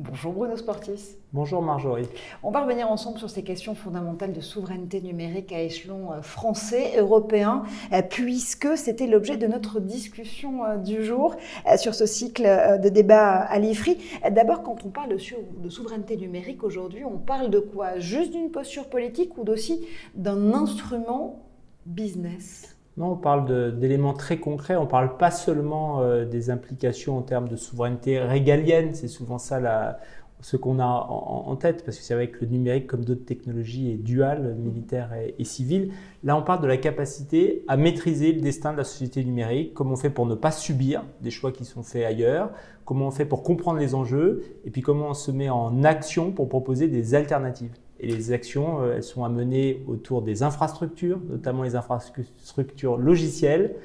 Bonjour Bruno Sportis. Bonjour Marjorie. On va revenir ensemble sur ces questions fondamentales de souveraineté numérique à échelon français, européen, puisque c'était l'objet de notre discussion du jour sur ce cycle de débat à l'IFRI. D'abord, quand on parle de souveraineté numérique aujourd'hui, on parle de quoi? Juste d'une posture politique ou aussi d'un instrument business? Non, on parle d'éléments très concrets. On ne parle pas seulement des implications en termes de souveraineté régalienne. C'est souvent ça ce qu'on a en tête, parce que c'est vrai que le numérique, comme d'autres technologies, est dual, militaire et civil. Là, on parle de la capacité à maîtriser le destin de la société numérique, comment on fait pour ne pas subir des choix qui sont faits ailleurs, comment on fait pour comprendre les enjeux, et puis comment on se met en action pour proposer des alternatives. Et les actions, elles sont à mener autour des infrastructures, notamment les infrastructures logicielles.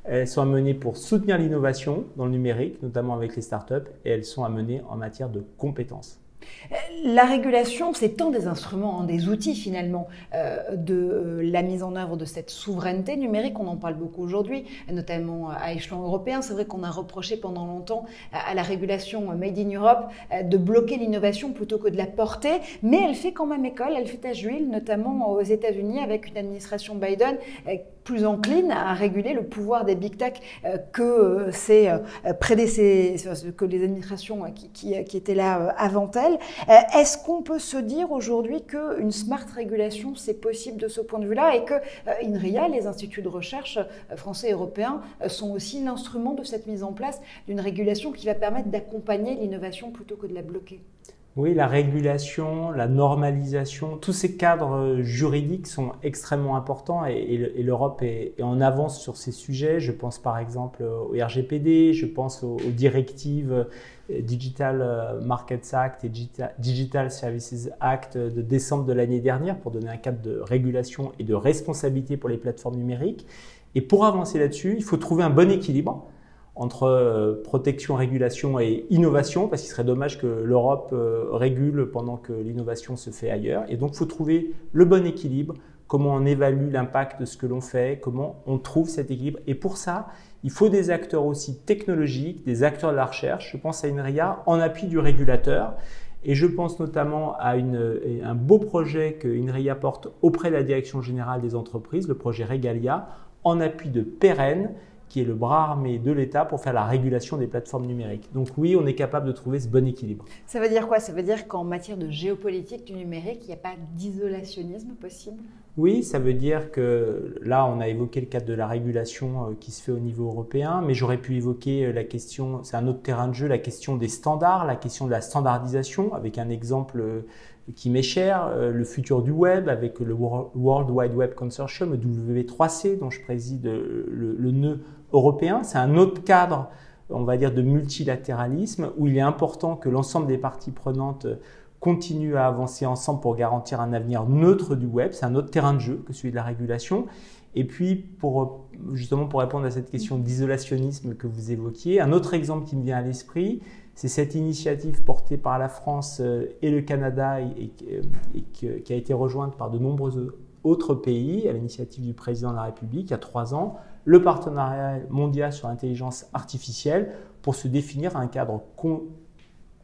Elles sont à mener pour soutenir l'innovation dans le numérique, notamment avec les startups, et elles sont à mener en matière de compétences. La régulation, c'est tant des instruments, des outils finalement de la mise en œuvre de cette souveraineté numérique. On en parle beaucoup aujourd'hui, notamment à échelon européen. C'est vrai qu'on a reproché pendant longtemps à la régulation Made in Europe de bloquer l'innovation plutôt que de la porter, mais elle fait quand même école, elle fait tache d'huile, notamment aux États-Unis avec une administration Biden plus encline à réguler le pouvoir des big tech que que les administrations qui étaient là avant elles. Est-ce qu'on peut se dire aujourd'hui qu'une smart régulation, c'est possible de ce point de vue-là et que INRIA, les instituts de recherche français et européens, sont aussi l'instrument de cette mise en place d'une régulation qui va permettre d'accompagner l'innovation plutôt que de la bloquer? Oui, la régulation, la normalisation, tous ces cadres juridiques sont extrêmement importants et l'Europe est en avance sur ces sujets. Je pense par exemple au RGPD, je pense aux directives Digital Markets Act et Digital Services Act de décembre de l'année dernière pour donner un cadre de régulation et de responsabilité pour les plateformes numériques. Et pour avancer là-dessus, il faut trouver un bon équilibre entre protection, régulation et innovation, parce qu'il serait dommage que l'Europe régule pendant que l'innovation se fait ailleurs. Et donc, il faut trouver le bon équilibre, comment on évalue l'impact de ce que l'on fait, comment on trouve cet équilibre. Et pour ça, il faut des acteurs aussi technologiques, des acteurs de la recherche. Je pense à INRIA en appui du régulateur. Et je pense notamment à un beau projet que INRIA porte auprès de la Direction générale des entreprises, le projet Regalia, en appui de Peren, qui est le bras armé de l'État pour faire la régulation des plateformes numériques. Donc oui, on est capable de trouver ce bon équilibre. Ça veut dire quoi? Ça veut dire qu'en matière de géopolitique du numérique, il n'y a pas d'isolationnisme possible? Oui, ça veut dire que là, on a évoqué le cadre de la régulation qui se fait au niveau européen, mais j'aurais pu évoquer la question, c'est un autre terrain de jeu, la question des standards, la question de la standardisation, avec un exemple qui m'est cher, le futur du web avec le World Wide Web Consortium, le W3C, dont je préside le nœud européen. C'est un autre cadre, on va dire, de multilatéralisme où il est important que l'ensemble des parties prenantes continuent à avancer ensemble pour garantir un avenir neutre du web. C'est un autre terrain de jeu que celui de la régulation. Et puis, justement pour répondre à cette question d'isolationnisme que vous évoquiez, un autre exemple qui me vient à l'esprit, c'est cette initiative portée par la France et le Canada et qui a été rejointe par de nombreux autres pays à l'initiative du président de la République il y a 3 ans, le partenariat mondial sur l'intelligence artificielle pour se définir un cadre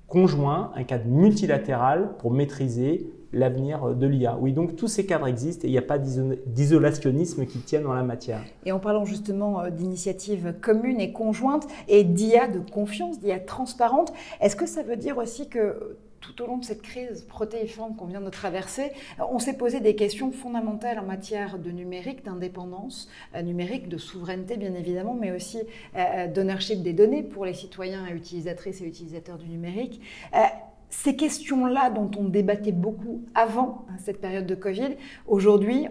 conjoint, un cadre multilatéral pour maîtriser l'avenir de l'IA. Oui, donc tous ces cadres existent et il n'y a pas d'isolationnisme qui tienne dans la matière. Et en parlant justement d'initiatives communes et conjointes et d'IA de confiance, d'IA transparente, est-ce que ça veut dire aussi que tout au long de cette crise protéiforme qu'on vient de traverser, on s'est posé des questions fondamentales en matière de numérique, d'indépendance numérique, de souveraineté bien évidemment, mais aussi d'ownership des données pour les citoyens et utilisatrices et utilisateurs du numérique. Ces questions-là dont on débattait beaucoup avant cette période de Covid, aujourd'hui,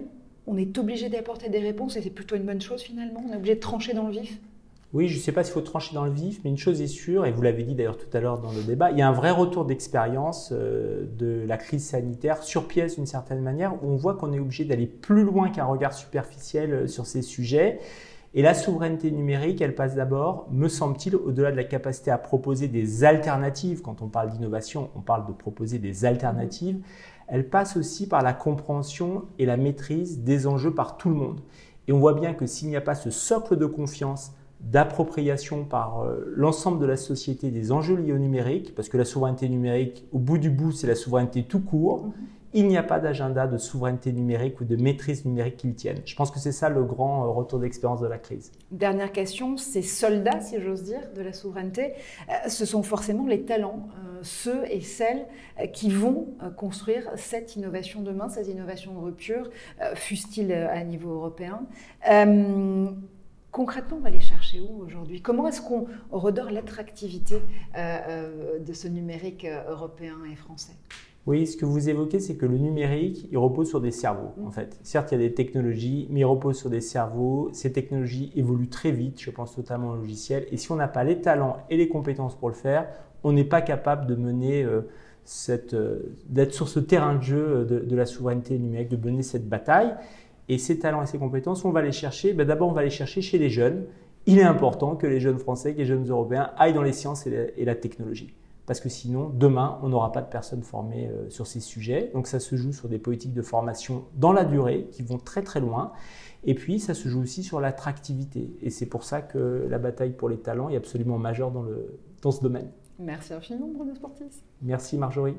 on est obligé d'apporter des réponses et c'est plutôt une bonne chose finalement. On est obligé de trancher dans le vif. Oui, je ne sais pas s'il faut trancher dans le vif, mais une chose est sûre, et vous l'avez dit d'ailleurs tout à l'heure dans le débat, il y a un vrai retour d'expérience de la crise sanitaire sur pièce d'une certaine manière, où on voit qu'on est obligé d'aller plus loin qu'un regard superficiel sur ces sujets. Et la souveraineté numérique, elle passe d'abord, me semble-t-il, au-delà de la capacité à proposer des alternatives. Quand on parle d'innovation, on parle de proposer des alternatives. Elle passe aussi par la compréhension et la maîtrise des enjeux par tout le monde. Et on voit bien que s'il n'y a pas ce socle de confiance d'appropriation par l'ensemble de la société des enjeux liés au numérique, parce que la souveraineté numérique, au bout du bout, c'est la souveraineté tout court. Il n'y a pas d'agenda de souveraineté numérique ou de maîtrise numérique qui le tienne. Je pense que c'est ça le grand retour d'expérience de la crise. Dernière question, ces soldats, si j'ose dire, de la souveraineté, ce sont forcément les talents, ceux et celles qui vont construire cette innovation demain, ces innovations de rupture, fût-il à niveau européen. Concrètement, on va les chercher où aujourd'hui? Comment est-ce qu'on redore l'attractivité de ce numérique européen et français? Oui, ce que vous évoquez, c'est que le numérique, il repose sur des cerveaux, en fait. Certes, il y a des technologies, mais il repose sur des cerveaux. Ces technologies évoluent très vite, je pense notamment au logiciel. Et si on n'a pas les talents et les compétences pour le faire, on n'est pas capable de mener d'être sur ce terrain de jeu de la souveraineté numérique, de mener cette bataille. Et ces talents et ces compétences, on va les chercher. D'abord, on va les chercher chez les jeunes. Il est important que les jeunes Français, que les jeunes Européens aillent dans les sciences et la technologie. Parce que sinon, demain, on n'aura pas de personnes formées sur ces sujets. Donc ça se joue sur des politiques de formation dans la durée qui vont très très loin. Et puis, ça se joue aussi sur l'attractivité. Et c'est pour ça que la bataille pour les talents est absolument majeure dans ce domaine. Merci infiniment, Bruno Sportis. Merci Marjorie.